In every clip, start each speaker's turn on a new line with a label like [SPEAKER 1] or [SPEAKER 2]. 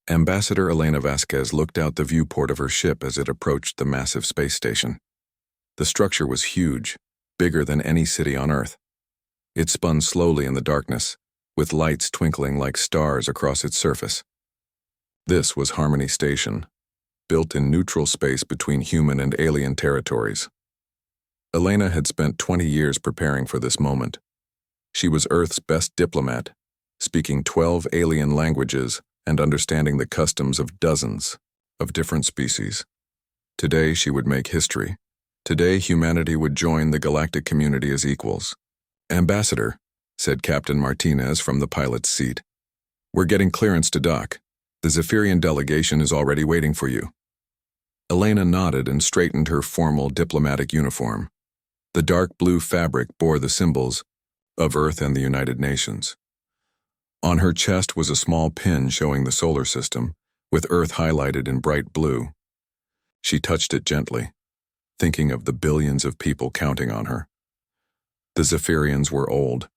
[SPEAKER 1] Ambassador Elena Vasquez looked out the viewport of her ship as it approached the massive space station. The structure was huge, bigger than any city on Earth. It spun slowly in the darkness, with lights twinkling like stars across its surface. This was Harmony Station, built in neutral space between human and alien territories. Elena had spent 20 years preparing for this moment. She was Earth's best diplomat, speaking 12 alien languages and understanding the customs of dozens of different species. Today she would make history. Today humanity would join the galactic community as equals. "Ambassador," said Captain Martinez from the pilot's seat, "we're getting clearance to dock. The Zephyrian delegation is already waiting for you." Elena nodded and straightened her formal diplomatic uniform. The dark blue fabric bore the symbols of Earth and the United Nations. On her chest was a small pin showing the solar system, with Earth highlighted in bright blue. She touched it gently, thinking of the billions of people counting on her. The Zephyrians were old.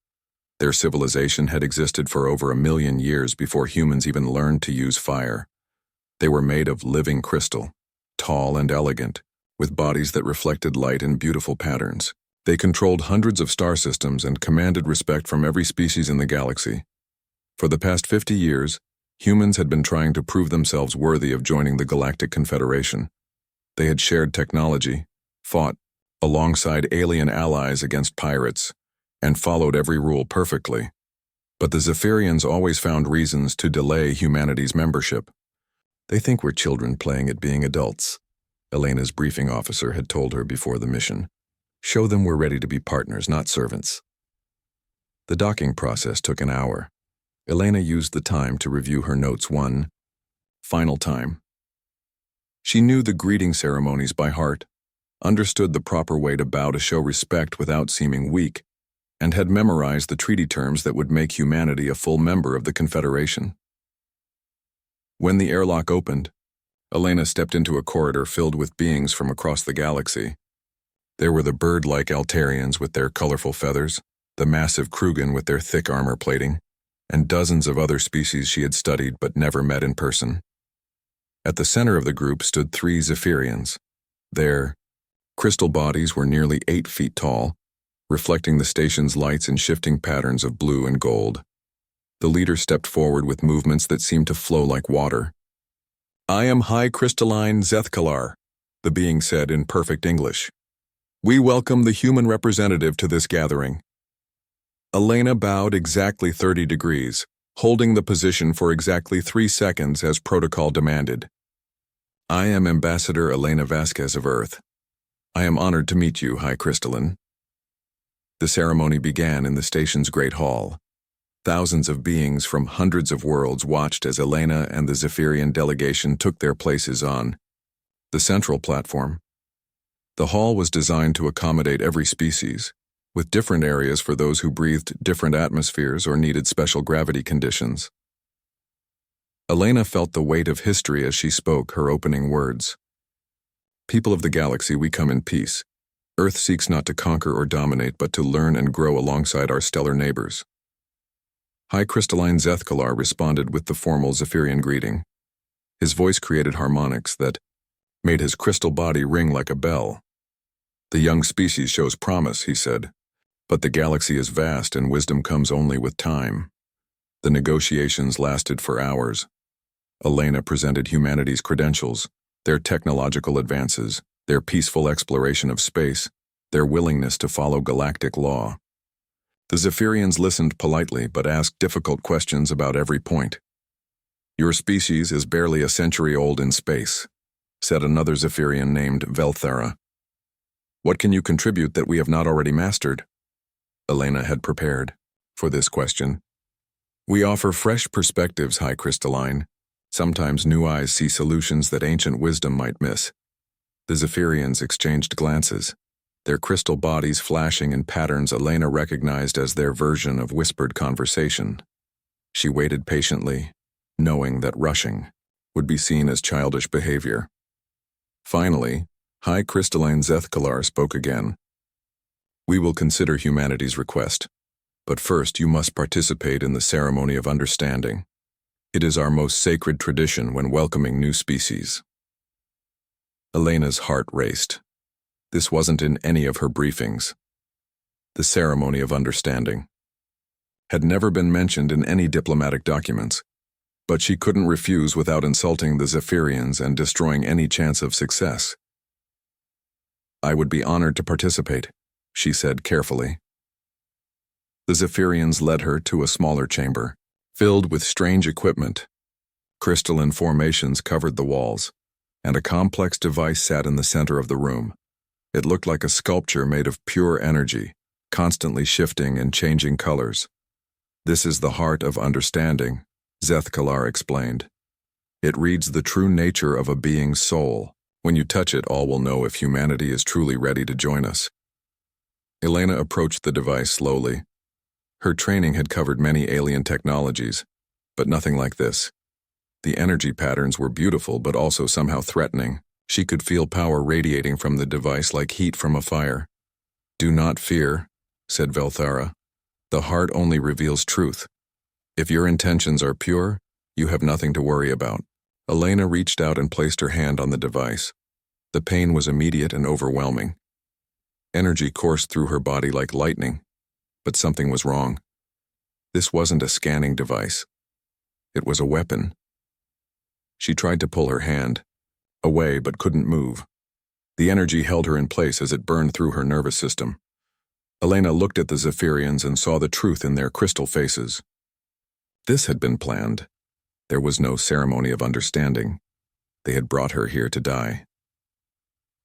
[SPEAKER 1] Their civilization had existed for over 1,000,000 years before humans even learned to use fire. They were made of living crystal, tall and elegant, with bodies that reflected light in beautiful patterns. They controlled hundreds of star systems and commanded respect from every species in the galaxy. For the past 50 years, humans had been trying to prove themselves worthy of joining the Galactic Confederation. They had shared technology, fought alongside alien allies against pirates, and followed every rule perfectly. But the Zephyrians always found reasons to delay humanity's membership. "They think we're children playing at being adults," Elena's briefing officer had told her before the mission. "Show them we're ready to be partners, not servants." The docking process took an hour. Elena used the time to review her notes one final time. She knew the greeting ceremonies by heart, understood the proper way to bow to show respect without seeming weak, and had memorized the treaty terms that would make humanity a full member of the Confederation. When the airlock opened, Elena stepped into a corridor filled with beings from across the galaxy. There were the bird-like Altarians with their colorful feathers, the massive Krugan with their thick armor plating, and dozens of other species she had studied but never met in person. At the center of the group stood 3 Zephyrians. Their crystal bodies were nearly 8 feet tall, reflecting the station's lights in shifting patterns of blue and gold. The leader stepped forward with movements that seemed to flow like water. "I am High Crystalline Zethkalar," the being said in perfect English. "We welcome the human representative to this gathering." Elena bowed exactly 30 degrees, holding the position for exactly 3 seconds as protocol demanded. "I am Ambassador Elena Vasquez of Earth. I am honored to meet you, High Crystalline." The ceremony began in the station's great hall. Thousands of beings from hundreds of worlds watched as Elena and the Zephyrian delegation took their places on the central platform. The hall was designed to accommodate every species, with different areas for those who breathed different atmospheres or needed special gravity conditions. Elena felt the weight of history as she spoke her opening words. "People of the galaxy, we come in peace. Earth seeks not to conquer or dominate, but to learn and grow alongside our stellar neighbors." High Crystalline Zethkalar responded with the formal Zephyrian greeting. His voice created harmonics that made his crystal body ring like a bell. "The young species shows promise," he said, "but the galaxy is vast and wisdom comes only with time." The negotiations lasted for hours. Elena presented humanity's credentials, their technological advances, their peaceful exploration of space, their willingness to follow galactic law. The Zephyrians listened politely but asked difficult questions about every point. "Your species is barely a century old in space," said another Zephyrian named Velthera. "What can you contribute that we have not already mastered?" Elena had prepared for this question. "We offer fresh perspectives, High Crystalline. Sometimes new eyes see solutions that ancient wisdom might miss." The Zephyrians exchanged glances, their crystal bodies flashing in patterns Elena recognized as their version of whispered conversation. She waited patiently, knowing that rushing would be seen as childish behavior. Finally, High Crystalline Zethkalar spoke again. "We will consider humanity's request, but first you must participate in the ceremony of understanding. It is our most sacred tradition when welcoming new species. Elena's heart raced. This wasn't in any of her briefings. The ceremony of understanding had never been mentioned in any diplomatic documents, but she couldn't refuse without insulting the Zephyrians and destroying any chance of success. "I would be honored to participate," she said carefully. The Zephyrians led her to a smaller chamber, filled with strange equipment. Crystalline formations covered the walls, and a complex device sat in the center of the room. It looked like a sculpture made of pure energy, constantly shifting and changing colors. "This is the heart of understanding," Zethkalar explained. "It reads the true nature of a being's soul. When you touch it, all will know if humanity is truly ready to join us." Elena approached the device slowly. Her training had covered many alien technologies, but nothing like this. The energy patterns were beautiful but also somehow threatening. She could feel power radiating from the device like heat from a fire. "Do not fear," said Velthara. "The heart only reveals truth. If your intentions are pure, you have nothing to worry about." Elena reached out and placed her hand on the device. The pain was immediate and overwhelming. Energy coursed through her body like lightning, but something was wrong. This wasn't a scanning device. It was a weapon. She tried to pull her hand away but couldn't move. The energy held her in place as it burned through her nervous system. Elena looked at the Zephyrians and saw the truth in their crystal faces. This had been planned. There was no ceremony of understanding. They had brought her here to die.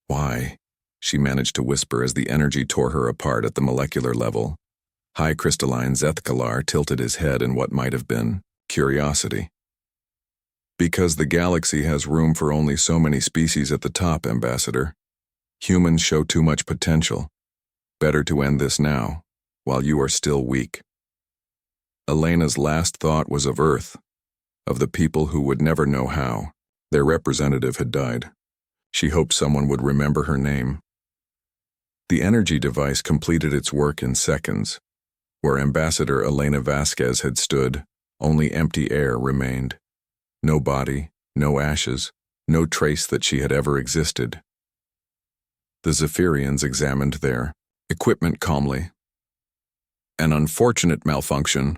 [SPEAKER 1] "Why?" she managed to whisper as the energy tore her apart at the molecular level. High crystalline Zethkalar tilted his head in what might have been curiosity. "Because the galaxy has room for only so many species at the top, Ambassador. Humans show too much potential. Better to end this now, while you are still weak." Elena's last thought was of Earth, of the people who would never know how. Their representative had died. She hoped someone would remember her name. The energy device completed its work in seconds. Where Ambassador Elena Vasquez had stood, only empty air remained. No body, no ashes, no trace that she had ever existed. The Zephyrians examined their equipment calmly. "An unfortunate malfunction,"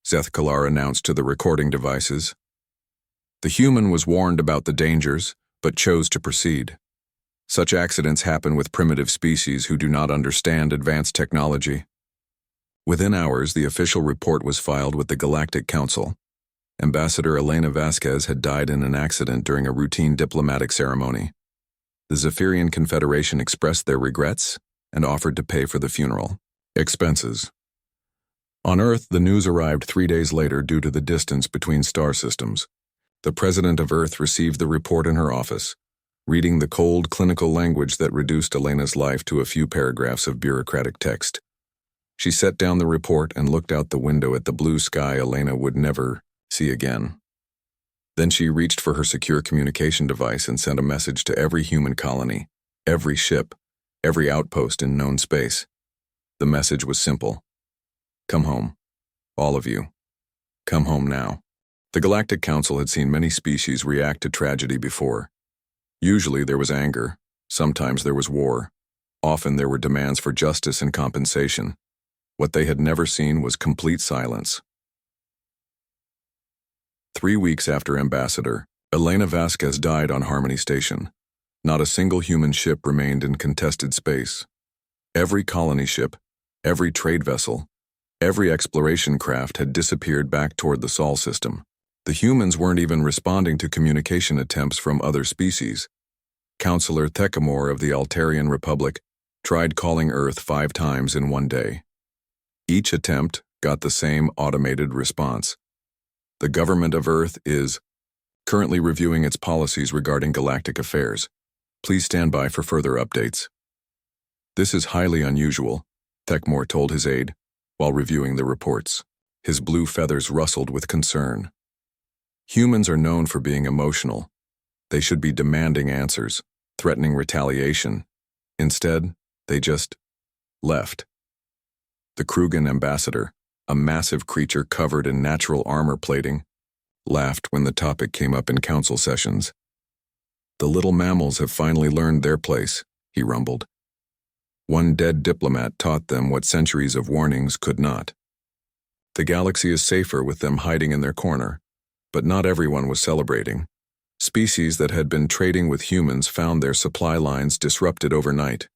[SPEAKER 1] Zethkalar announced to the recording devices. "The human was warned about the dangers, but chose to proceed. Such accidents happen with primitive species who do not understand advanced technology." Within hours, the official report was filed with the Galactic Council. Ambassador Elena Vasquez had died in an accident during a routine diplomatic ceremony. The Zephyrian Confederation expressed their regrets and offered to pay for the funeral expenses. On Earth, the news arrived 3 days later due to the distance between star systems. The President of Earth received the report in her office, reading the cold, clinical language that reduced Elena's life to a few paragraphs of bureaucratic text. She set down the report and looked out the window at the blue sky Elena would never see again. Then she reached for her secure communication device and sent a message to every human colony, every ship, every outpost in known space. The message was simple. Come home. All of you. Come home now. The Galactic Council had seen many species react to tragedy before. Usually there was anger, sometimes there was war, often there were demands for justice and compensation. What they had never seen was complete silence. 3 weeks after Ambassador, Elena Vasquez died on Harmony Station. Not a single human ship remained in contested space. Every colony ship, every trade vessel, every exploration craft had disappeared back toward the Sol system. The humans weren't even responding to communication attempts from other species. Counselor Thecamore of the Altarian Republic tried calling Earth 5 times in one day. Each attempt got the same automated response. The government of Earth is currently reviewing its policies regarding galactic affairs. Please stand by for further updates. This is highly unusual, Thecamore told his aide while reviewing the reports. His blue feathers rustled with concern. Humans are known for being emotional. They should be demanding answers, threatening retaliation. Instead, they just left. The Krugan ambassador, a massive creature covered in natural armor plating, laughed when the topic came up in council sessions. "The little mammals have finally learned their place," he rumbled. One dead diplomat taught them what centuries of warnings could not. The galaxy is safer with them hiding in their corner, but not everyone was celebrating. Species that had been trading with humans found their supply lines disrupted overnight.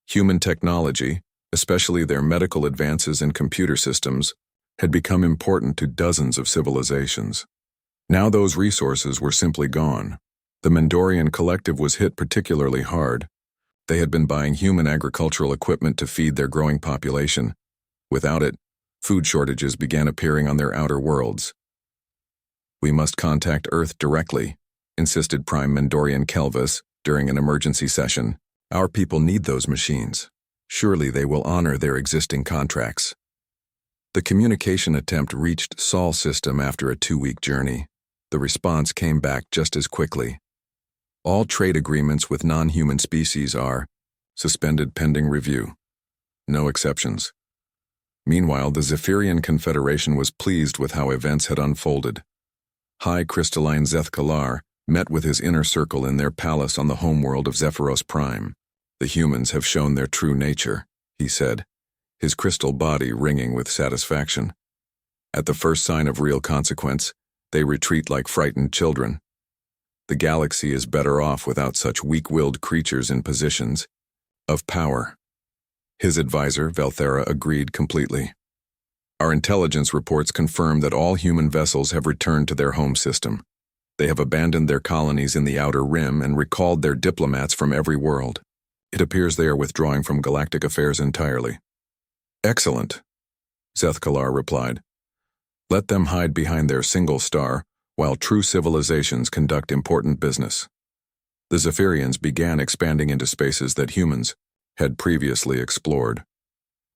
[SPEAKER 1] Human technology, especially their medical advances and computer systems, had become important to dozens of civilizations. Now those resources were simply gone. The Mendorian collective was hit particularly hard. They had been buying human agricultural equipment to feed their growing population. Without it, food shortages began appearing on their outer worlds. "We must contact Earth directly," insisted Prime Mendorian Kelvis during an emergency session. "Our people need those machines. Surely they will honor their existing contracts." The communication attempt reached Sol system after a 2-week journey. The response came back just as quickly. "All trade agreements with non-human species are suspended pending review. No exceptions." Meanwhile, the Zephyrian Confederation was pleased with how events had unfolded. High Crystalline Zethkalar met with his inner circle in their palace on the homeworld of Zephyros Prime. "The humans have shown their true nature," he said, his crystal body ringing with satisfaction. "At the first sign of real consequence, they retreat like frightened children. The galaxy is better off without such weak-willed creatures in positions of power." His advisor, Velthera, agreed completely. "Our intelligence reports confirm that all human vessels have returned to their home system. They have abandoned their colonies in the Outer Rim and recalled their diplomats from every world. It appears they are withdrawing from galactic affairs entirely." "Excellent," Zethkalar replied. "Let them hide behind their single star, while true civilizations conduct important business." The Zephyrians began expanding into spaces that humans had previously explored.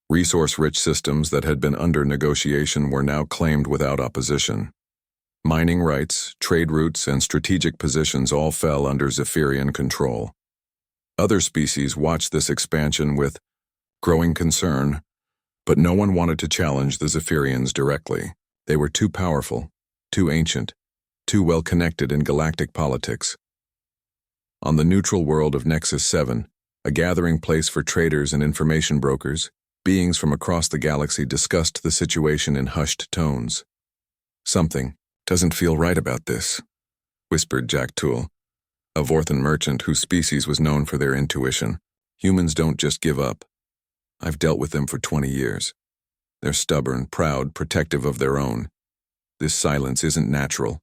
[SPEAKER 1] Resource-rich systems that had been under negotiation were now claimed without opposition. Mining rights, trade routes, and strategic positions all fell under Zephyrian control. Other species watched this expansion with growing concern, but no one wanted to challenge the Zephyrians directly. They were too powerful, too ancient, too well connected in galactic politics. On the neutral world of Nexus 7, a gathering place for traders and information brokers, beings from across the galaxy discussed the situation in hushed tones. "Something doesn't feel right about this," whispered Jack Toole, a Vorthan merchant whose species was known for their intuition. "Humans don't just give up. I've dealt with them for 20 years. They're stubborn, proud, protective of their own. This silence isn't natural."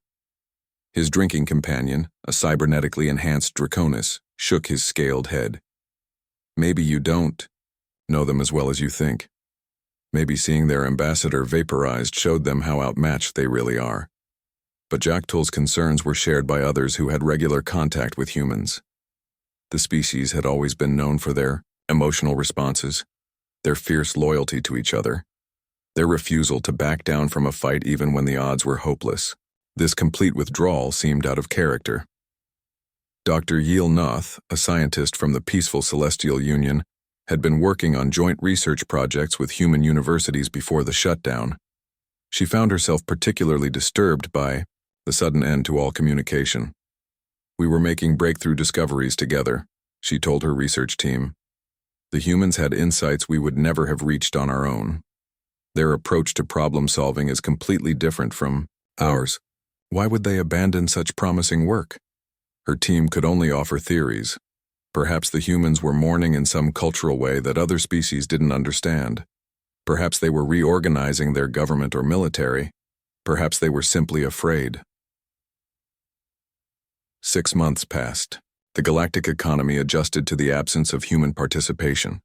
[SPEAKER 1] His drinking companion, a cybernetically enhanced Draconis, shook his scaled head. "Maybe you don't know them as well as you think. Maybe seeing their ambassador vaporized showed them how outmatched they really are." But Jack Toole's concerns were shared by others who had regular contact with humans. The species had always been known for their emotional responses, their fierce loyalty to each other, their refusal to back down from a fight even when the odds were hopeless. This complete withdrawal seemed out of character. Dr. Yeel Noth, a scientist from the Peaceful Celestial Union, had been working on joint research projects with human universities before the shutdown. She found herself particularly disturbed by the sudden end to all communication. "We were making breakthrough discoveries together," she told her research team. "The humans had insights we would never have reached on our own. Their approach to problem solving is completely different from ours. Why would they abandon such promising work?" Her team could only offer theories. Perhaps the humans were mourning in some cultural way that other species didn't understand. Perhaps they were reorganizing their government or military. Perhaps they were simply afraid. 6 months passed. The galactic economy adjusted to the absence of human participation.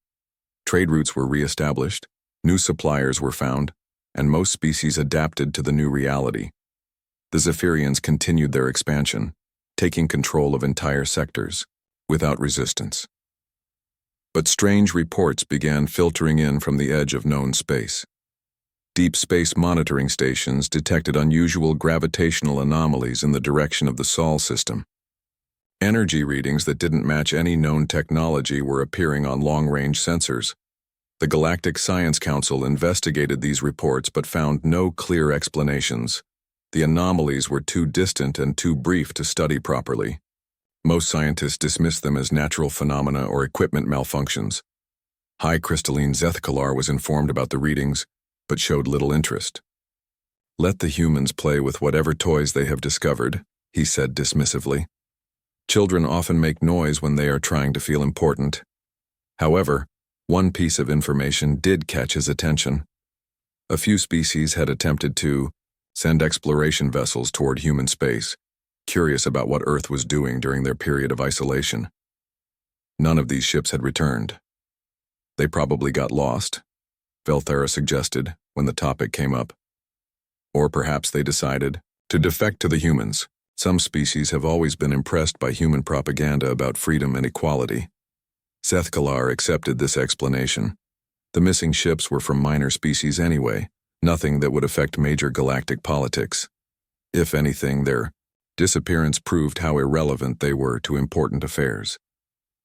[SPEAKER 1] Trade routes were reestablished, new suppliers were found, and most species adapted to the new reality. The Zephyrians continued their expansion, taking control of entire sectors, without resistance. But strange reports began filtering in from the edge of known space. Deep space monitoring stations detected unusual gravitational anomalies in the direction of the Sol system. Energy readings that didn't match any known technology were appearing on long-range sensors. The Galactic Science Council investigated these reports but found no clear explanations. The anomalies were too distant and too brief to study properly. Most scientists dismissed them as natural phenomena or equipment malfunctions. High crystalline Zethkalar was informed about the readings, but showed little interest. "Let the humans play with whatever toys they have discovered," he said dismissively. "Children often make noise when they are trying to feel important." However, one piece of information did catch his attention. A few species had attempted to send exploration vessels toward human space, curious about what Earth was doing during their period of isolation. None of these ships had returned. "They probably got lost," Velthera suggested when the topic came up. "Or perhaps they decided to defect to the humans. Some species have always been impressed by human propaganda about freedom and equality." Zethkalar accepted this explanation. The missing ships were from minor species anyway, nothing that would affect major galactic politics. If anything, their disappearance proved how irrelevant they were to important affairs.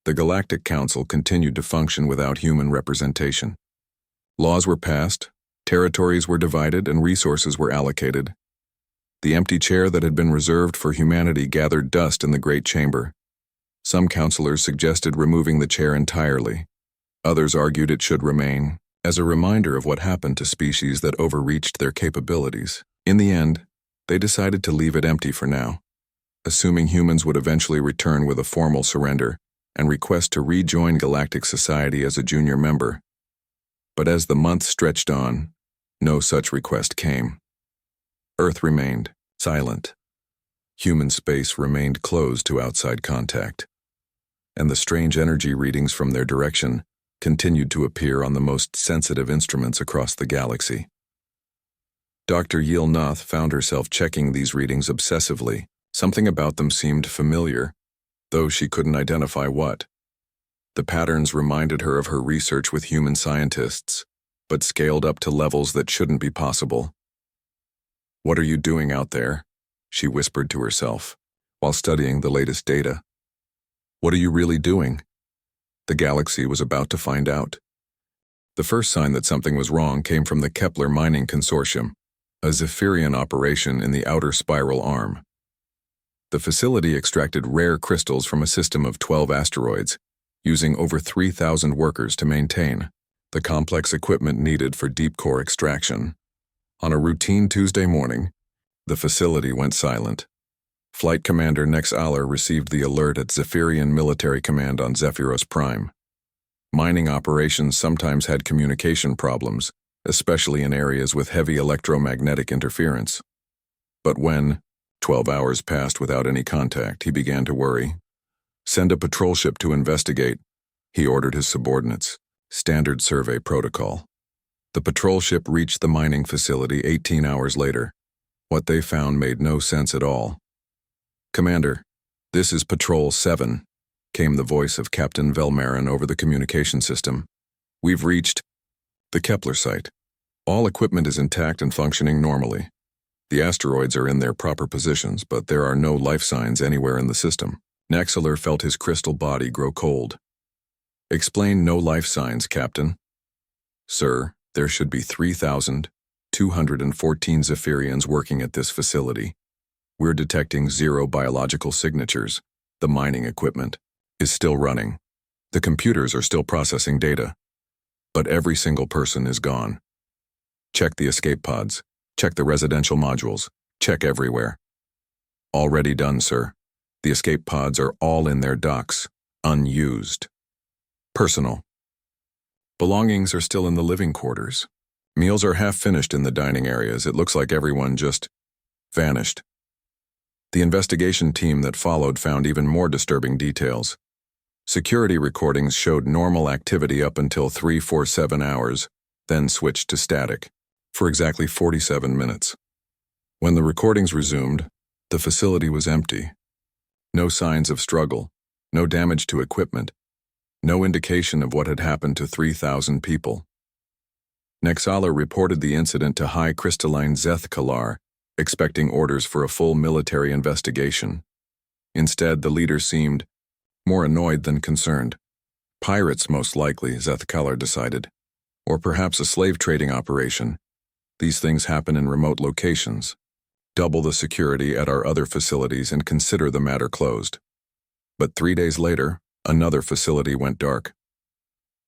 [SPEAKER 1] The Galactic Council continued to function without human representation. Laws were passed, territories were divided, and resources were allocated. The empty chair that had been reserved for humanity gathered dust in the Great Chamber. Some councilors suggested removing the chair entirely. Others argued it should remain, as a reminder of what happened to species that overreached their capabilities. In the end, they decided to leave it empty for now, assuming humans would eventually return with a formal surrender and request to rejoin galactic society as a junior member. But as the months stretched on, no such request came. Earth remained silent. Human space remained closed to outside contact, and the strange energy readings from their direction continued to appear on the most sensitive instruments across the galaxy. Dr. Yilnath found herself checking these readings obsessively. Something about them seemed familiar, though she couldn't identify what. The patterns reminded her of her research with human scientists, but scaled up to levels that shouldn't be possible. "What are you doing out there?" she whispered to herself, while studying the latest data. "What are you really doing?" The galaxy was about to find out. The first sign that something was wrong came from the Kepler Mining Consortium, a Zephyrian operation in the outer spiral arm. The facility extracted rare crystals from a system of 12 asteroids, using over 3,000 workers to maintain the complex equipment needed for deep core extraction. On a routine Tuesday morning, the facility went silent. Flight Commander Nex Aller received the alert at Zephyrian Military Command on Zephyros Prime. Mining operations sometimes had communication problems, especially in areas with heavy electromagnetic interference. But when 12 hours passed without any contact, he began to worry. "Send a patrol ship to investigate," he ordered his subordinates. Standard survey protocol. The patrol ship reached the mining facility 18 hours later. What they found made no sense at all. "Commander, this is Patrol 7, came the voice of Captain Velmarin over the communication system. "We've reached the Kepler site. All equipment is intact and functioning normally. The asteroids are in their proper positions, but there are no life signs anywhere in the system." Naxaler felt his crystal body grow cold. "Explain no life signs, Captain." "Sir, there should be 3,214 Zephyrians working at this facility. We're detecting 0 biological signatures. The mining equipment is still running. The computers are still processing data. But every single person is gone. Check the escape pods. Check the residential modules. Check everywhere." "Already done, sir. The escape pods are all in their docks, unused." "Personal. Belongings are still in the living quarters. Meals are half finished in the dining areas. It looks like everyone just vanished." The investigation team that followed found even more disturbing details. Security recordings showed normal activity up until 347 hours, then switched to static for exactly 47 minutes. When the recordings resumed, the facility was empty. No signs of struggle, no damage to equipment, no indication of what had happened to 3,000 people. Nexala reported the incident to High Crystalline Zethkalar, expecting orders for a full military investigation. Instead, the leader seemed more annoyed than concerned. Pirates, most likely, Zethkalar decided. Or perhaps a slave trading operation. These things happen in remote locations. double the security at our other facilities and consider the matter closed. But 3 days later, another facility went dark.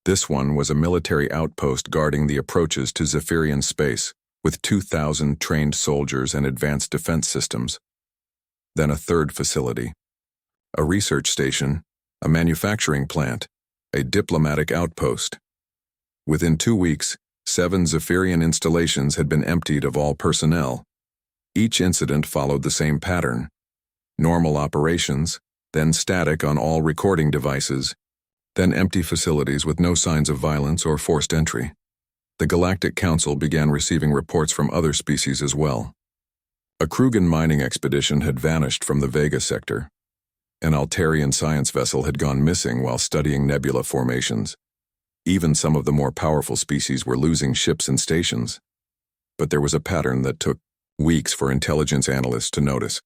[SPEAKER 1] This one was a military outpost guarding the approaches to Zephyrian space, with 2,000 trained soldiers and advanced defense systems. Then a third facility. A research station, a manufacturing plant, a diplomatic outpost. Within 2 weeks, 7 Zephyrian installations had been emptied of all personnel. Each incident followed the same pattern. Normal operations, then static on all recording devices, then empty facilities with no signs of violence or forced entry. The Galactic Council began receiving reports from other species as well. A Krugan mining expedition had vanished from the Vega sector. An Altarian science vessel had gone missing while studying nebula formations. Even some of the more powerful species were losing ships and stations. But there was a pattern that took weeks for intelligence analysts to notice.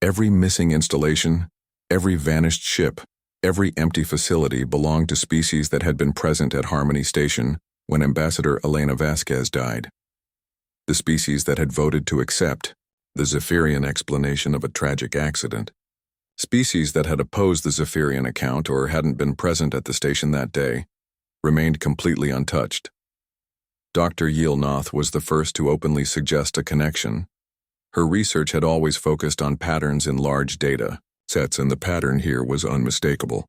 [SPEAKER 1] Every missing installation, every vanished ship, every empty facility belonged to species that had been present at Harmony Station when Ambassador Elena Vasquez died. The species that had voted to accept the Zephyrian explanation of a tragic accident. Species that had opposed the Zephyrian account or hadn't been present at the station that day remained completely untouched. Dr. Yilnoth was the first to openly suggest a connection. Her research had always focused on patterns in large data sets, and the pattern here was unmistakable.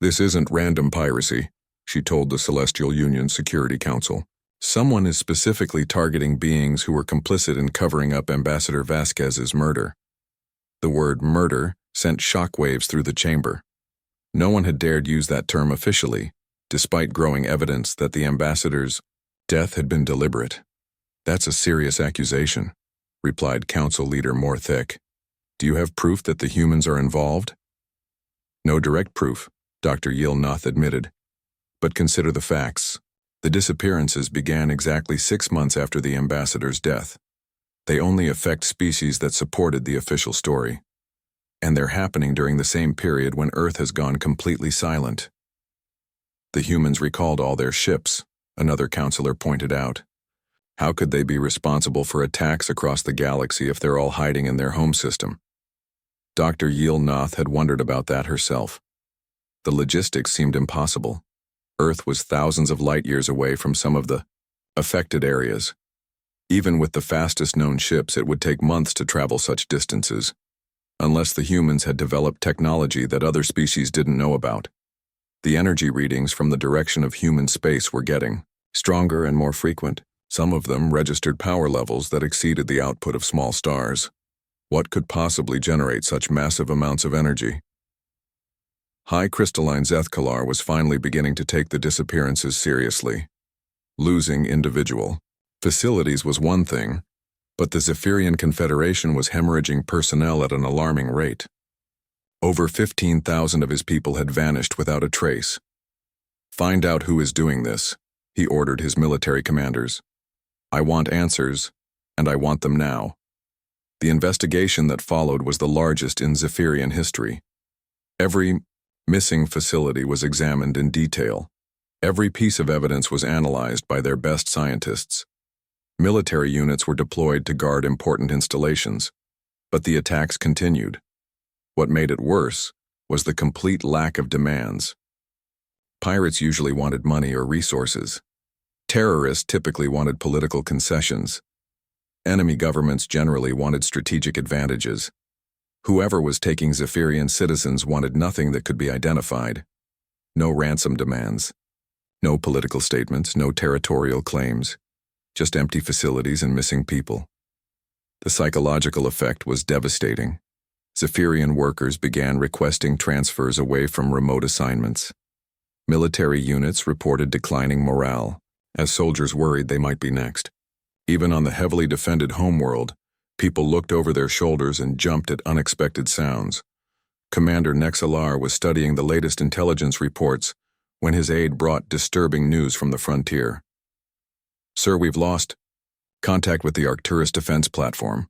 [SPEAKER 1] "This isn't random piracy," she told the Celestial Union Security Council. "Someone is specifically targeting beings who were complicit in covering up Ambassador Vasquez's murder." The word murder sent shockwaves through the chamber. No one had dared use that term officially, despite growing evidence that the ambassador's death had been deliberate. "That's a serious accusation," replied Council Leader Morthick. "Do you have proof that the humans are involved?" "No direct proof," Dr. Yilnoth admitted. "But consider the facts. The disappearances began exactly 6 months after the ambassador's death. They only affect species that supported the official story. And they're happening during the same period when Earth has gone completely silent." "The humans recalled all their ships," another counselor pointed out. "How could they be responsible for attacks across the galaxy if they're all hiding in their home system?" Dr. Yilnoth had wondered about that herself. The logistics seemed impossible. Earth was thousands of light years away from some of the affected areas. Even with the fastest known ships, it would take months to travel such distances, unless the humans had developed technology that other species didn't know about. The energy readings from the direction of human space were getting stronger and more frequent. Some of them registered power levels that exceeded the output of small stars. What could possibly generate such massive amounts of energy? High crystalline Zethkalar was finally beginning to take the disappearances seriously. Losing individual facilities was one thing, but the Zephyrian Confederation was hemorrhaging personnel at an alarming rate. Over 15,000 of his people had vanished without a trace. "Find out who is doing this," he ordered his military commanders. "I want answers, and I want them now." The investigation that followed was the largest in Zephyrian history. Every missing facility was examined in detail. Every piece of evidence was analyzed by their best scientists. Military units were deployed to guard important installations, but the attacks continued. What made it worse was the complete lack of demands. Pirates usually wanted money or resources. Terrorists typically wanted political concessions. Enemy governments generally wanted strategic advantages. Whoever was taking Zephyrian citizens wanted nothing that could be identified. No ransom demands. No political statements, no territorial claims. Just empty facilities and missing people. The psychological effect was devastating. Zephyrian workers began requesting transfers away from remote assignments. Military units reported declining morale, as soldiers worried they might be next. Even on the heavily defended homeworld, people looked over their shoulders and jumped at unexpected sounds. Commander Nexalar was studying the latest intelligence reports when his aide brought disturbing news from the frontier. "Sir, we've lost contact with the Arcturus defense platform."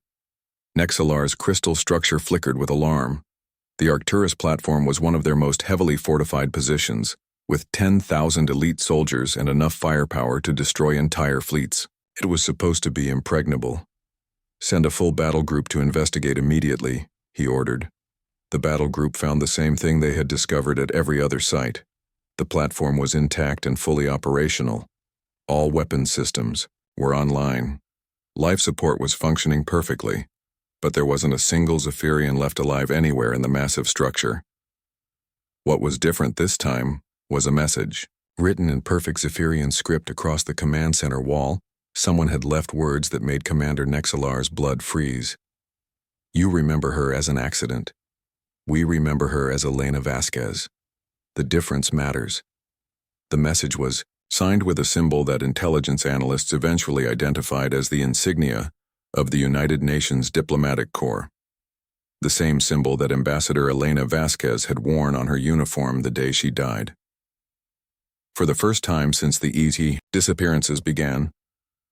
[SPEAKER 1] Nexalar's crystal structure flickered with alarm. The Arcturus platform was one of their most heavily fortified positions, with 10,000 elite soldiers and enough firepower to destroy entire fleets. It was supposed to be impregnable. Send a full battle group to investigate immediately, he ordered. The battle group found the same thing they had discovered at every other site. The platform was intact and fully operational. All weapon systems were online. Life support was functioning perfectly, but there wasn't a single Zephyrian left alive anywhere in the massive structure. What was different this time was a message. Written in perfect Zephyrian script across the command center wall, someone had left words that made Commander Nexalar's blood freeze. You remember her as an accident. We remember her as Elena Vasquez. The difference matters. The message was signed with a symbol that intelligence analysts eventually identified as the insignia of the United Nations Diplomatic Corps. The same symbol that Ambassador Elena Vasquez had worn on her uniform the day she died. For the first time since the ET disappearances began,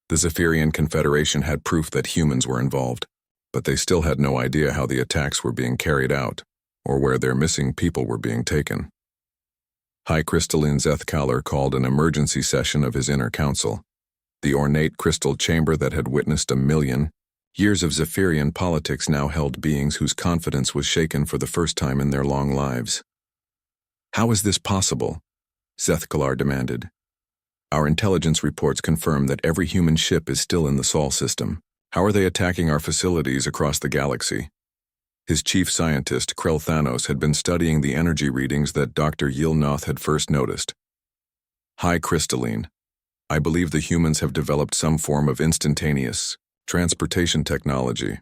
[SPEAKER 1] the Zephyrian Confederation had proof that humans were involved, but they still had no idea how the attacks were being carried out or where their missing people were being taken. High Crystalline Zethkalar called an emergency session of his inner council. The ornate crystal chamber that had witnessed a million years of Zephyrian politics now held beings whose confidence was shaken for the first time in their long lives. How is this possible? Zethkalar demanded. Our intelligence reports confirm that every human ship is still in the Sol system. How are they attacking our facilities across the galaxy? His chief scientist, Krell Thanos, had been studying the energy readings that Dr. Yilnoth had first noticed. High Crystalline, I believe the humans have developed some form of instantaneous transportation technology.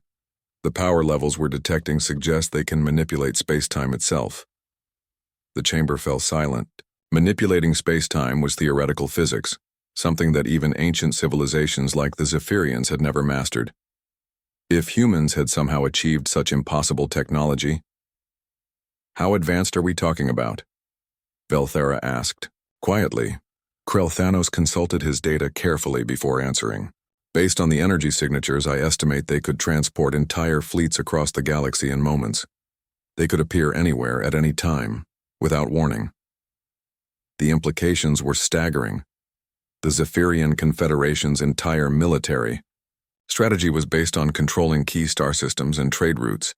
[SPEAKER 1] The power levels we're detecting suggest they can manipulate space-time itself. The chamber fell silent. Manipulating space-time was theoretical physics, something that even ancient civilizations like the Zephyrians had never mastered. If humans had somehow achieved such impossible technology, how advanced are we talking about? Velthera asked. Quietly, Krell Thanos consulted his data carefully before answering. Based on the energy signatures, I estimate they could transport entire fleets across the galaxy in moments. They could appear anywhere at any time, without warning. The implications were staggering. The Zephyrian Confederation's entire military strategy was based on controlling key star systems and trade routes.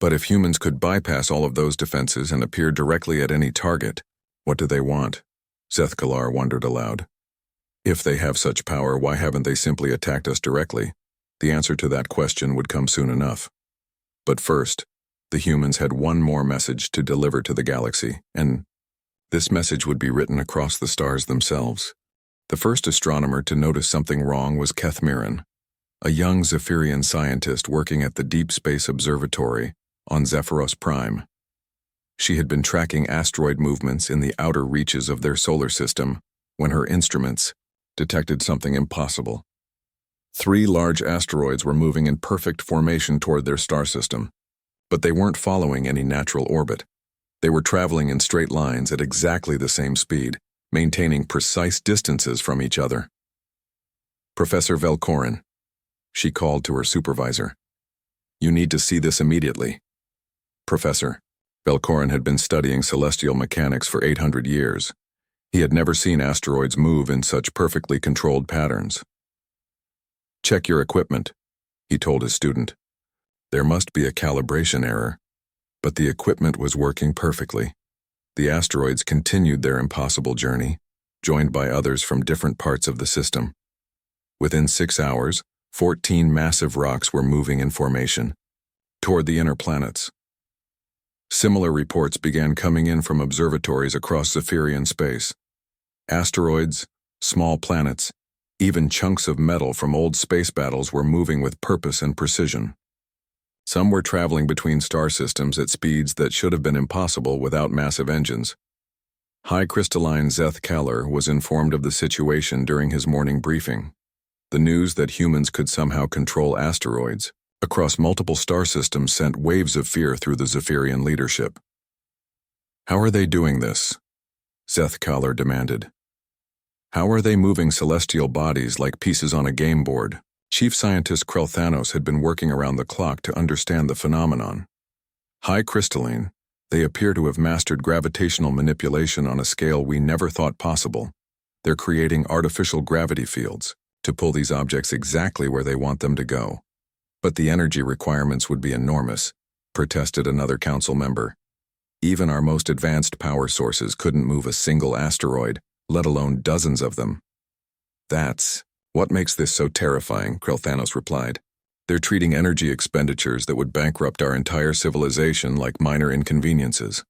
[SPEAKER 1] But if humans could bypass all of those defenses and appear directly at any target, what do they want? Zethkalar wondered aloud. If they have such power, why haven't they simply attacked us directly? The answer to that question would come soon enough. But first, the humans had one more message to deliver to the galaxy, and this message would be written across the stars themselves. The first astronomer to notice something wrong was Kethmiran, a young Zephyrian scientist working at the Deep Space Observatory on Zephyros Prime. She had been tracking asteroid movements in the outer reaches of their solar system when her instruments detected something impossible. 3 large asteroids were moving in perfect formation toward their star system, but they weren't following any natural orbit. They were traveling in straight lines at exactly the same speed, maintaining precise distances from each other. Professor Velkorin, she called to her supervisor. You need to see this immediately. Professor, Velkorin had been studying celestial mechanics for 800 years. He had never seen asteroids move in such perfectly controlled patterns. Check your equipment, he told his student. There must be a calibration error, but the equipment was working perfectly. The asteroids continued their impossible journey, joined by others from different parts of the system. Within 6 hours, 14 massive rocks were moving in formation toward the inner planets. Similar reports began coming in from observatories across Zephyrian space. Asteroids, small planets, even chunks of metal from old space battles were moving with purpose and precision. Some were traveling between star systems at speeds that should have been impossible without massive engines. High Crystalline Zethkalar was informed of the situation during his morning briefing. The news that humans could somehow control asteroids across multiple star systems sent waves of fear through the Zephyrian leadership. How are they doing this? Zethkalar demanded. How are they moving celestial bodies like pieces on a game board? Chief Scientist Krell Thanos had been working around the clock to understand the phenomenon. High Crystalline, they appear to have mastered gravitational manipulation on a scale we never thought possible. They're creating artificial gravity fields to pull these objects exactly where they want them to go. But the energy requirements would be enormous, protested another council member. Even our most advanced power sources couldn't move a single asteroid, let alone dozens of them. That's what makes this so terrifying, Krilthanos replied. They're treating energy expenditures that would bankrupt our entire civilization like minor inconveniences.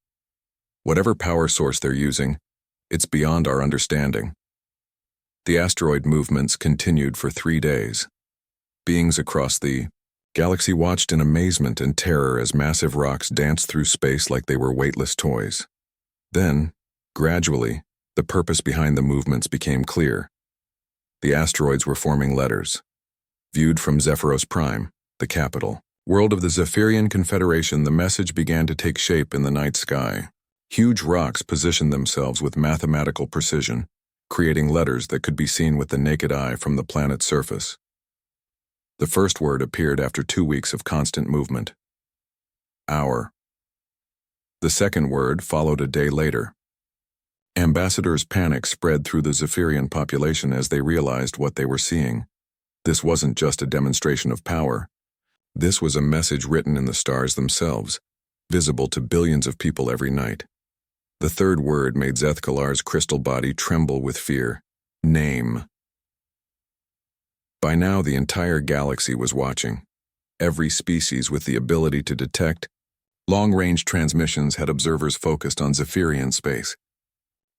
[SPEAKER 1] Whatever power source they're using, it's beyond our understanding. The asteroid movements continued for 3 days. Beings across the galaxy watched in amazement and terror as massive rocks danced through space like they were weightless toys. Then, gradually, the purpose behind the movements became clear. The asteroids were forming letters. Viewed from Zephyros Prime, the capital, world of the Zephyrian Confederation, the message began to take shape in the night sky. Huge rocks positioned themselves with mathematical precision, creating letters that could be seen with the naked eye from the planet's surface. The first word appeared after 2 weeks of constant movement. Hour. The second word followed a day later. Ambassadors' panic spread through the Zephyrian population as they realized what they were seeing. This wasn't just a demonstration of power. This was a message written in the stars themselves, visible to billions of people every night. The third word made Zethkalar's crystal body tremble with fear. Name. By now, the entire galaxy was watching. Every species with the ability to detect long-range transmissions had observers focused on Zephyrian space.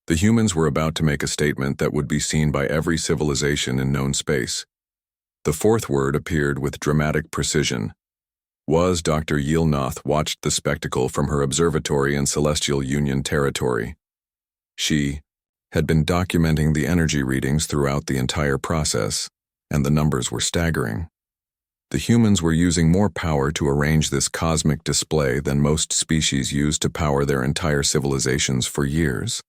[SPEAKER 1] The humans were about to make a statement that would be seen by every civilization in known space. The fourth word appeared with dramatic precision. Dr. Yilnoth watched the spectacle from her observatory in Celestial Union territory. She had been documenting the energy readings throughout the entire process, and the numbers were staggering. The humans were using more power to arrange this cosmic display than most species used to power their entire civilizations for years.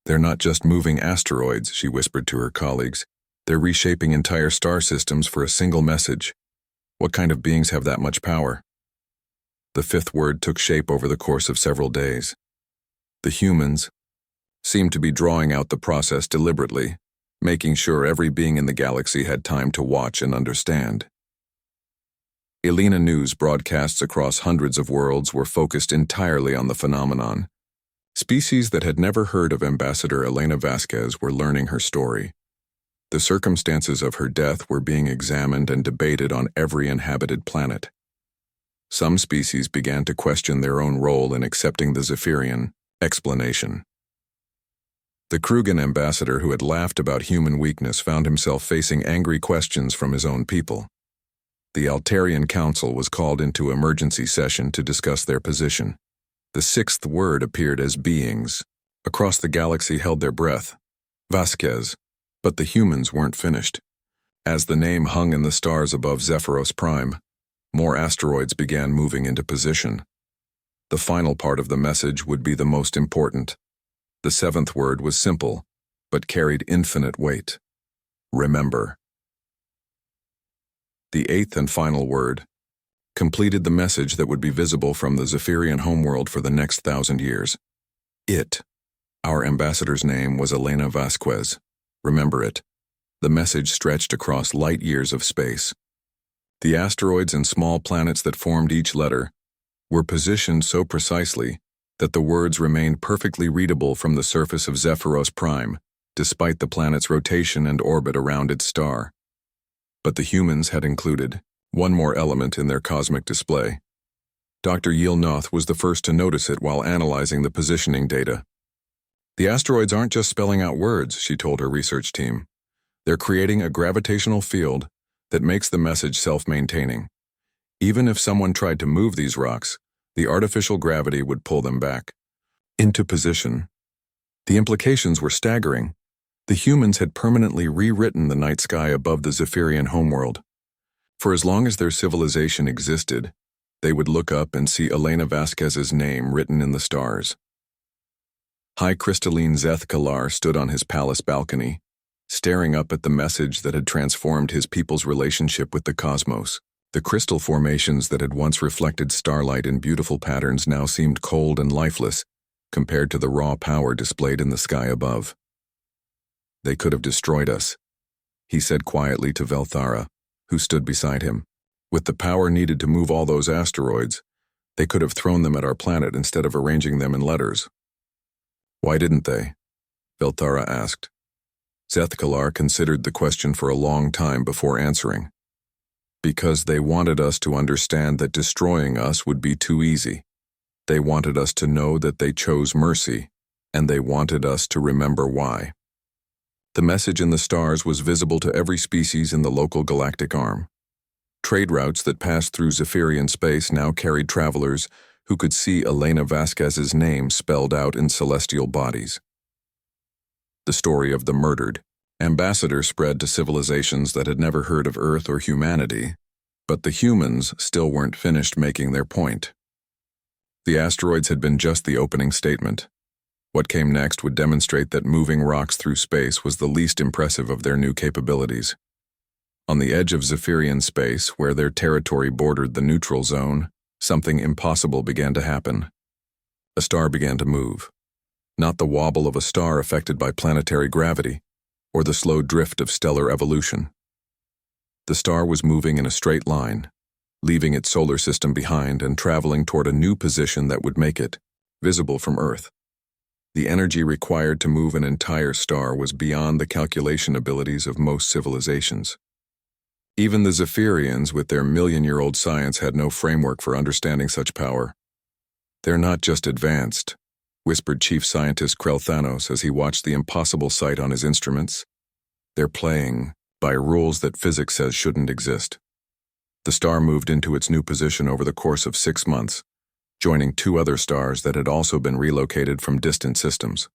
[SPEAKER 1] They're not just moving asteroids, she whispered to her colleagues. They're reshaping entire star systems for a single message. What kind of beings have that much power? The fifth word took shape over the course of several days. The humans seemed to be drawing out the process deliberately, making sure every being in the galaxy had time to watch and understand. Elena News broadcasts across hundreds of worlds were focused entirely on the phenomenon. Species that had never heard of Ambassador Elena Vasquez were learning her story. The circumstances of her death were being examined and debated on every inhabited planet. Some species began to question their own role in accepting the Zephyrian explanation. The Krugan ambassador who had laughed about human weakness found himself facing angry questions from his own people. The Altarian Council was called into emergency session to discuss their position. The sixth word appeared as beings. Across the galaxy held their breath. Vasquez. But the humans weren't finished. As the name hung in the stars above Zephyros Prime, more asteroids began moving into position. The final part of the message would be the most important. The seventh word was simple, but carried infinite weight. Remember. The eighth and final word completed the message that would be visible from the Zephyrian homeworld for the next 1,000 years. It. Our ambassador's name was Elena Vasquez. Remember it. The message stretched across light years of space. The asteroids and small planets that formed each letter were positioned so precisely that the words remained perfectly readable from the surface of Zephyros Prime, despite the planet's rotation and orbit around its star. But the humans had included one more element in their cosmic display. Dr. Yilnoth was the first to notice it while analyzing the positioning data. The asteroids aren't just spelling out words, she told her research team. They're creating a gravitational field that makes the message self-maintaining. Even if someone tried to move these rocks, the artificial gravity would pull them back into position. The implications were staggering. The humans had permanently rewritten the night sky above the Zephyrian homeworld. For as long as their civilization existed, they would look up and see Elena Vasquez's name written in the stars. High crystalline Zethkalar stood on his palace balcony, staring up at the message that had transformed his people's relationship with the cosmos. The crystal formations that had once reflected starlight in beautiful patterns now seemed cold and lifeless compared to the raw power displayed in the sky above. They could have destroyed us, he said quietly to Velthara, who stood beside him. With the power needed to move all those asteroids, they could have thrown them at our planet instead of arranging them in letters. Why didn't they? Velthara asked. Zethkalar considered the question for a long time before answering. Because they wanted us to understand that destroying us would be too easy. They wanted us to know that they chose mercy, and they wanted us to remember why. The message in the stars was visible to every species in the local galactic arm. Trade routes that passed through Zephyrian space now carried travelers who could see Elena Vasquez's name spelled out in celestial bodies. The story of the murdered ambassador spread to civilizations that had never heard of Earth or humanity, but the humans still weren't finished making their point. The asteroids had been just the opening statement. What came next would demonstrate that moving rocks through space was the least impressive of their new capabilities. On the edge of Zephyrian space, where their territory bordered the neutral zone, something impossible began to happen. A star began to move. Not the wobble of a star affected by planetary gravity, or the slow drift of stellar evolution. The star was moving in a straight line, leaving its solar system behind and traveling toward a new position that would make it visible from Earth. The energy required to move an entire star was beyond the calculation abilities of most civilizations. Even the Zephyrians, with their million-year-old science, had no framework for understanding such power. "They're not just advanced," whispered Chief Scientist Krell Thanos as he watched the impossible sight on his instruments. "They're playing by rules that physics says shouldn't exist." The star moved into its new position over the course of 6 months, joining 2 other stars that had also been relocated from distant systems.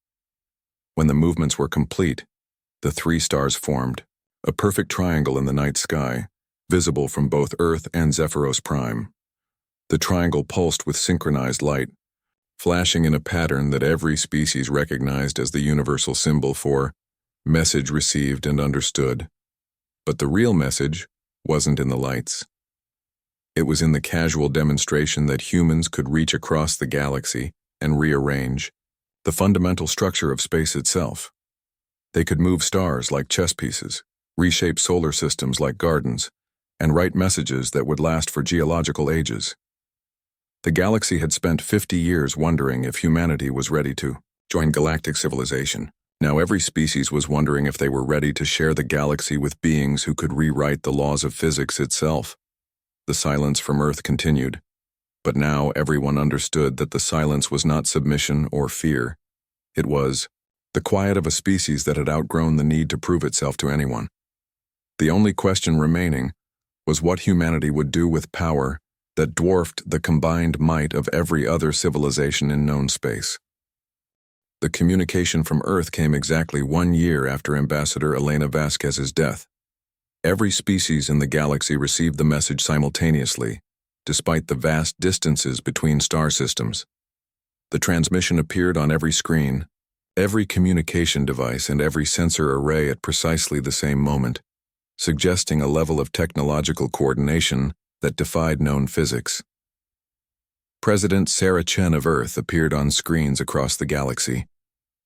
[SPEAKER 1] When the movements were complete, the 3 stars formed, a perfect triangle in the night sky, visible from both Earth and Zephyros Prime. The triangle pulsed with synchronized light, flashing in a pattern that every species recognized as the universal symbol for message received and understood. But the real message wasn't in the lights. It was in the casual demonstration that humans could reach across the galaxy and rearrange the fundamental structure of space itself. They could move stars like chess pieces, reshape solar systems like gardens, and write messages that would last for geological ages. The galaxy had spent 50 years wondering if humanity was ready to join galactic civilization. Now every species was wondering if they were ready to share the galaxy with beings who could rewrite the laws of physics itself. The silence from Earth continued, but now everyone understood that the silence was not submission or fear. It was the quiet of a species that had outgrown the need to prove itself to anyone. The only question remaining was what humanity would do with power that dwarfed the combined might of every other civilization in known space. The communication from Earth came exactly 1 year after Ambassador Elena Vasquez's death. Every species in the galaxy received the message simultaneously, despite the vast distances between star systems. The transmission appeared on every screen, every communication device, and every sensor array at precisely the same moment, suggesting a level of technological coordination that defied known physics. President Sarah Chen of Earth appeared on screens across the galaxy,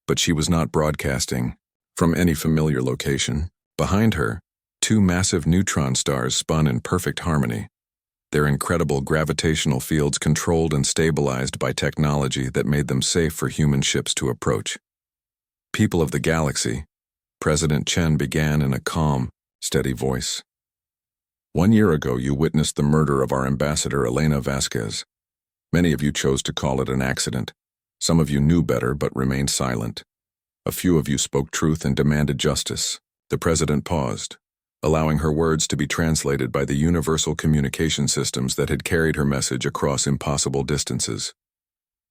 [SPEAKER 1] but she was not broadcasting from any familiar location. Behind her, 2 massive neutron stars spun in perfect harmony, their incredible gravitational fields controlled and stabilized by technology that made them safe for human ships to approach. "People of the galaxy," President Chen began in a calm, steady voice. "1 year ago you witnessed the murder of our ambassador Elena Vasquez. Many of you chose to call it an accident. Some of you knew better but remained silent. A few of you spoke truth and demanded justice." The president paused, allowing her words to be translated by the universal communication systems that had carried her message across impossible distances.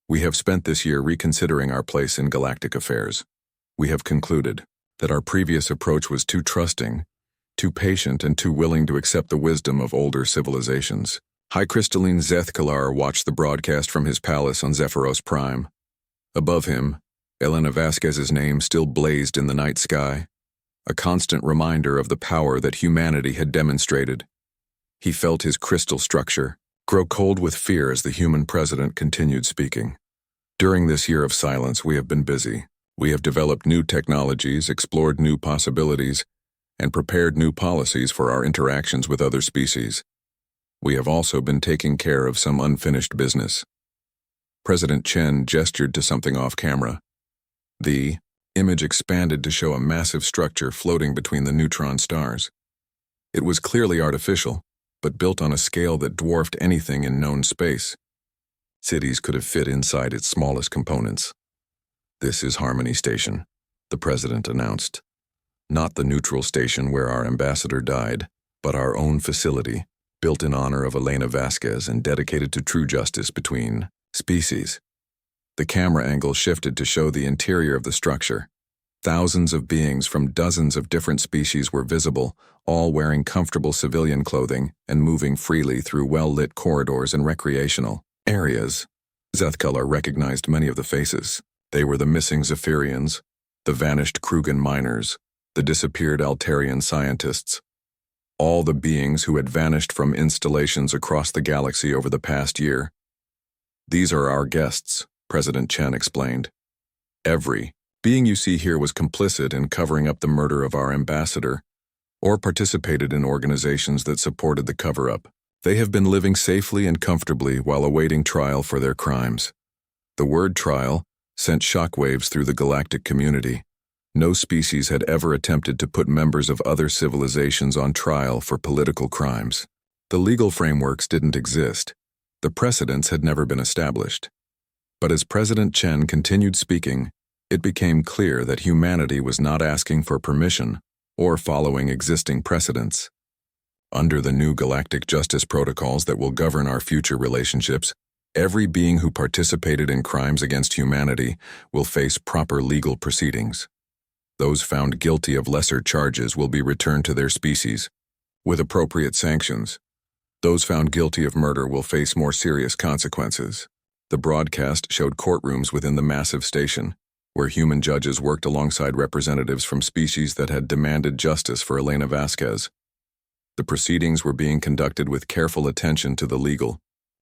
[SPEAKER 1] "We have spent this year reconsidering our place in galactic affairs. We have concluded that our previous approach was too trusting, too patient, and too willing to accept the wisdom of older civilizations." High Crystalline Zethkalar watched the broadcast from his palace on Zephyros Prime. Above him, Elena Vasquez's name still blazed in the night sky, a constant reminder of the power that humanity had demonstrated. He felt his crystal structure grow cold with fear as the human president continued speaking. "During this year of silence, we have been busy. We have developed new technologies, explored new possibilities, and prepared new policies for our interactions with other species. We have also been taking care of some unfinished business. President Chen gestured to something off camera. The image expanded to show a massive structure floating between the neutron stars. It was clearly artificial, but built on a scale that dwarfed anything in known space. Cities could have fit inside its smallest components. "This is Harmony Station," the president announced. "Not the neutral station where our ambassador died, but our own facility, built in honor of Elena Vasquez and dedicated to true justice between species." The camera angle shifted to show the interior of the structure. Thousands of beings from dozens of different species were visible, all wearing comfortable civilian clothing and moving freely through well-lit corridors and recreational areas. Zethkala recognized many of the faces. They were the missing Zephyrians, the vanished Krugan miners, the disappeared Altarian scientists, all the beings who had vanished from installations across the galaxy over the past year. "These are our guests," President Chen explained. "Every being you see here was complicit in covering up the murder of our ambassador, or participated in organizations that supported the cover-up. They have been living safely and comfortably while awaiting trial for their crimes." The word trial sent shockwaves through the galactic community. No species had ever attempted to put members of other civilizations on trial for political crimes. The legal frameworks didn't exist. The precedents had never been established. But as President Chen continued speaking, it became clear that humanity was not asking for permission or following existing precedents. Under the new galactic justice protocols that will govern our future relationships, every being who participated in crimes against humanity will face proper legal proceedings. Those found guilty of lesser charges will be returned to their species, with appropriate sanctions. Those found guilty of murder will face more serious consequences. The broadcast showed courtrooms within the massive station, where human judges worked alongside representatives from species that had demanded justice for Elena Vasquez. The proceedings were being conducted with careful attention to the legal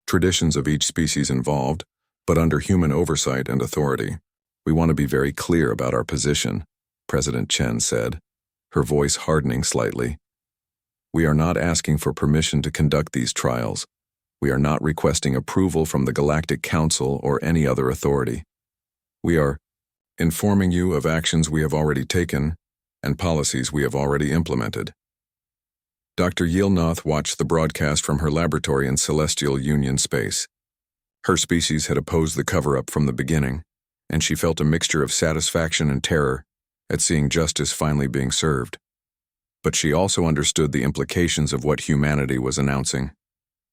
[SPEAKER 1] traditions of each species involved, but under human oversight and authority. "We want to be very clear about our position," President Chen said, her voice hardening slightly. "We are not asking for permission to conduct these trials. We are not requesting approval from the Galactic Council or any other authority. We are informing you of actions we have already taken and policies we have already implemented." Dr. Yilnoth watched the broadcast from her laboratory in Celestial Union space. Her species had opposed the cover-up from the beginning, and she felt a mixture of satisfaction and terror at seeing justice finally being served. But she also understood the implications of what humanity was announcing.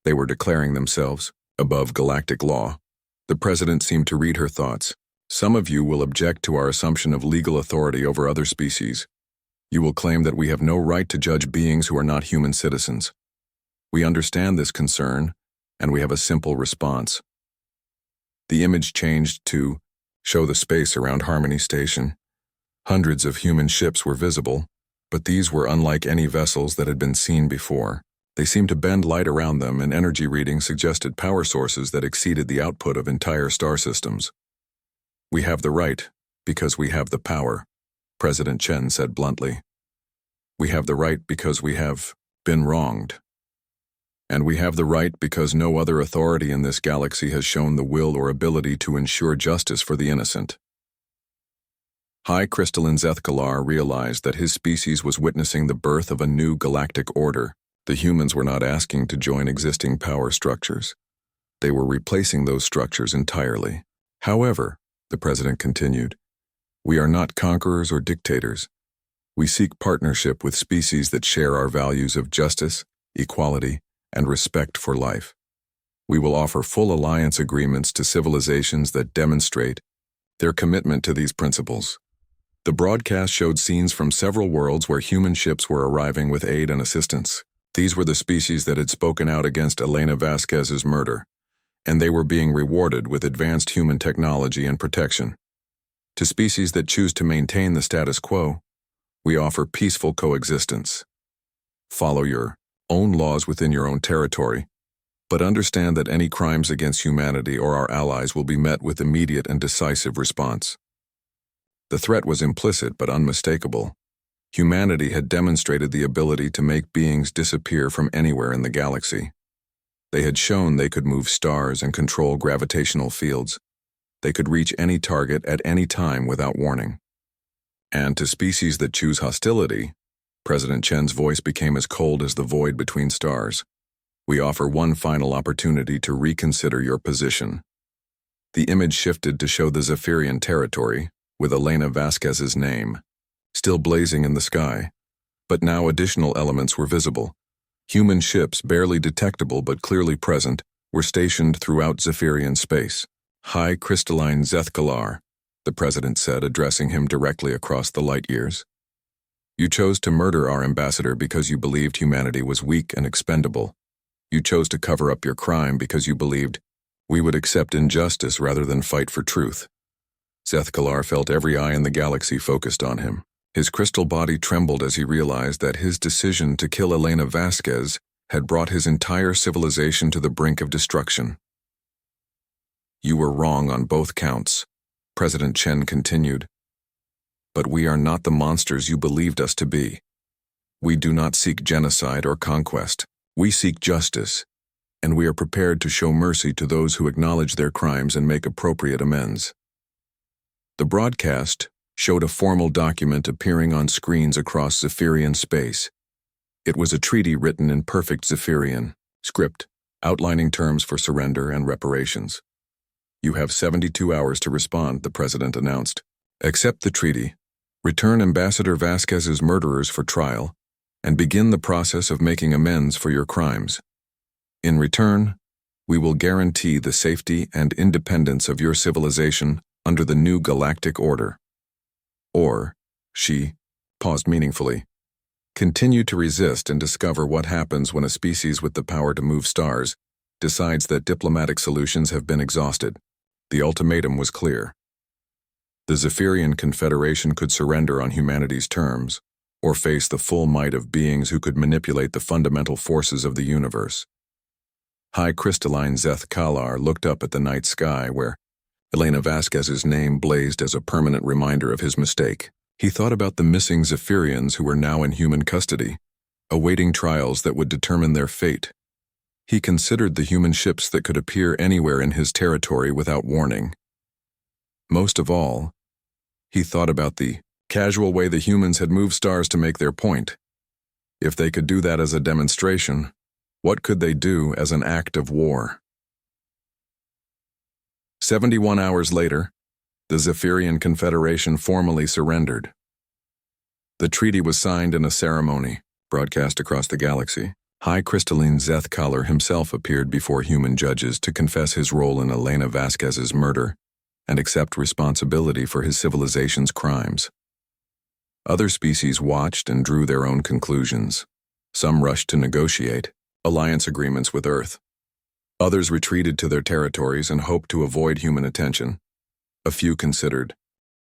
[SPEAKER 1] They were declaring themselves above galactic law. The president seemed to read her thoughts. "Some of you will object to our assumption of legal authority over other species. You will claim that we have no right to judge beings who are not human citizens. We understand this concern, and we have a simple response." The image changed to show the space around Harmony Station. Hundreds of human ships were visible, but these were unlike any vessels that had been seen before. They seemed to bend light around them, and energy readings suggested power sources that exceeded the output of entire star systems. "We have the right, because we have the power," President Chen said bluntly. "We have the right because we have been wronged. And we have the right because no other authority in this galaxy has shown the will or ability to ensure justice for the innocent." High Crystalline Zethkalar realized that his species was witnessing the birth of a new galactic order. The humans were not asking to join existing power structures. They were replacing those structures entirely. "However," the president continued, "we are not conquerors or dictators. We seek partnership with species that share our values of justice, equality, and respect for life. We will offer full alliance agreements to civilizations that demonstrate their commitment to these principles." The broadcast showed scenes from several worlds where human ships were arriving with aid and assistance. These were the species that had spoken out against Elena Vasquez's murder, and they were being rewarded with advanced human technology and protection. To species that choose to maintain the status quo, we offer peaceful coexistence. Follow your own laws within your own territory, but understand that any crimes against humanity or our allies will be met with immediate and decisive response. The threat was implicit but unmistakable. Humanity had demonstrated the ability to make beings disappear from anywhere in the galaxy. They had shown they could move stars and control gravitational fields. They could reach any target at any time without warning. And to species that choose hostility, President Chen's voice became as cold as the void between stars. We offer one final opportunity to reconsider your position. The image shifted to show the Zephyrian territory, with Elena Vasquez's name, still blazing in the sky. But now additional elements were visible. Human ships, barely detectable but clearly present, were stationed throughout Zephyrian space. High crystalline Zethkalar, the president said, addressing him directly across the light years. You chose to murder our ambassador because you believed humanity was weak and expendable. You chose to cover up your crime because you believed we would accept injustice rather than fight for truth. Zethkalar felt every eye in the galaxy focused on him. His crystal body trembled as he realized that his decision to kill Elena Vasquez had brought his entire civilization to the brink of destruction. You were wrong on both counts, President Chen continued. But we are not the monsters you believed us to be. We do not seek genocide or conquest. We seek justice, and we are prepared to show mercy to those who acknowledge their crimes and make appropriate amends. The broadcast showed a formal document appearing on screens across Zephyrian space. It was a treaty written in perfect Zephyrian script, outlining terms for surrender and reparations. You have 72 hours to respond, the president announced. Accept the treaty, return Ambassador Vasquez's murderers for trial, and begin the process of making amends for your crimes. In return, we will guarantee the safety and independence of your civilization under the new galactic order. Or, she paused meaningfully, continue to resist and discover what happens when a species with the power to move stars decides that diplomatic solutions have been exhausted. The ultimatum was clear. The Zephyrian Confederation could surrender on humanity's terms, or face the full might of beings who could manipulate the fundamental forces of the universe. High crystalline Zethkalar looked up at the night sky where Elena Vasquez's name blazed as a permanent reminder of his mistake. He thought about the missing Zephyrians who were now in human custody, awaiting trials that would determine their fate. He considered the human ships that could appear anywhere in his territory without warning. Most of all, he thought about the casual way the humans had moved stars to make their point. If they could do that as a demonstration, what could they do as an act of war? 71 hours later, the Zephyrian Confederation formally surrendered. The treaty was signed in a ceremony, broadcast across the galaxy. High crystalline Zethkalar himself appeared before human judges to confess his role in Elena Vasquez's murder and accept responsibility for his civilization's crimes. Other species watched and drew their own conclusions. Some rushed to negotiate alliance agreements with Earth. Others retreated to their territories and hoped to avoid human attention. A few considered